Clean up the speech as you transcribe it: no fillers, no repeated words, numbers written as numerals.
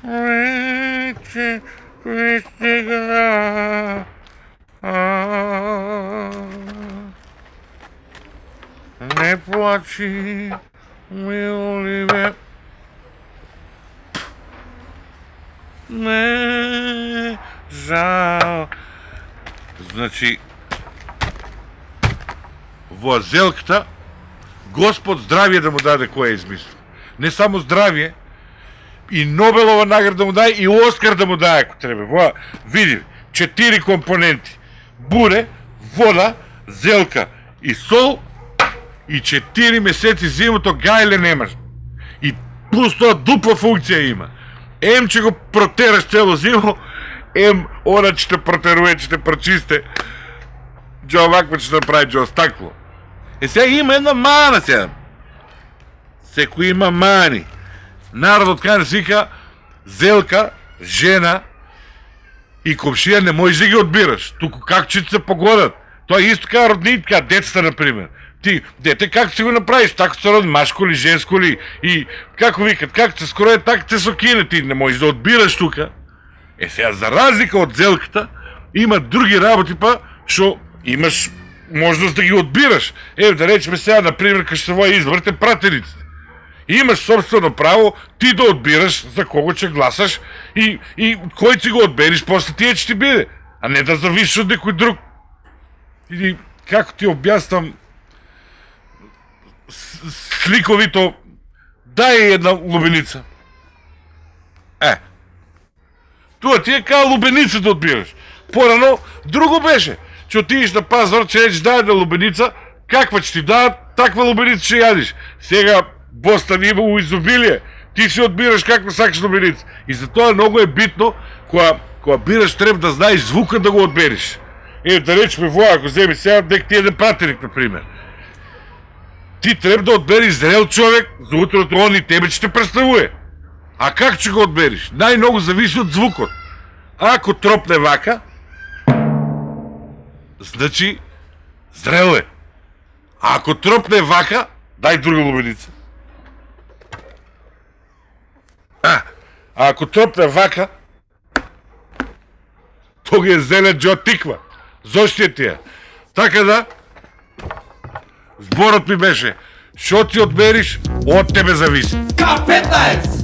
Вече пристигна. Не плачи, милливе. Не жал. Значи, во зелката Господ здравие да му даде кој е измислил. Не само здравие, и Нобелова награда му даде, и Оскар да му даде ако треба. Во, види, 4 компоненти. Буре, вода, зелка и сол, и 4 месеци зимото гајле немаш. И плюс тоа дупла функција има. Ем че го протераш цело зимо, ем она че те протеруе, че те прочисте. Джо оваква че направи джо стакло. Сега има една мана сега. Секој има мани. Народот кај се вика зелка, жена и комшија не можеш да ги одбираш. Туку как ќе се погодат. Тоа е исто кај роднитка, децата например. Ти, дете, как си го направиш? Тако се роди, машко ли, женско ли? И како викат, как се скроje, така те сокине. Ти не можеш да одбираш тука. Сега, за разлика од зелката, има други работи па, што имаш можност да ги одбираш. Да речеме сега, например, кај се воја изборите пратениците. Имаш собствено право ти да одбираш за кого ќе гласаш и кој си го одбериш, после тие ќе ти биде. А не да зависиш од некој друг. Или, како ти објаснам, сликовито, дај една лубеница. Тоа ти е као лубеница да одбираш. Порано, друго беше. Че отидеш на пазар, че речеш дај една лубеница, каква ќе ти дадат, таква лубеница ќе јадиш. Сега, Бостан има у изобилие. Ти си одбираш каква сакаш лубеница. И затоа многу е битно, кога бираш, треба да знаеш звука да го одбериш. Да речеме воја, ако земи сега, дек ти еден пратеник, например. Ти треба да одбериш зрел човек, за утрото он и тебе ќе те представуе. А как ќе го одбериш? Најмногу зависи од звукот. Ако тропне вака, значи зрел е. А ако тропне вака, дај друга лубеница. А ако тропне вака, тога е зелен джо тиква. Зошто е тие? Така да, зборот ми беше, шо ти одбериш, од тебе зависи. K15!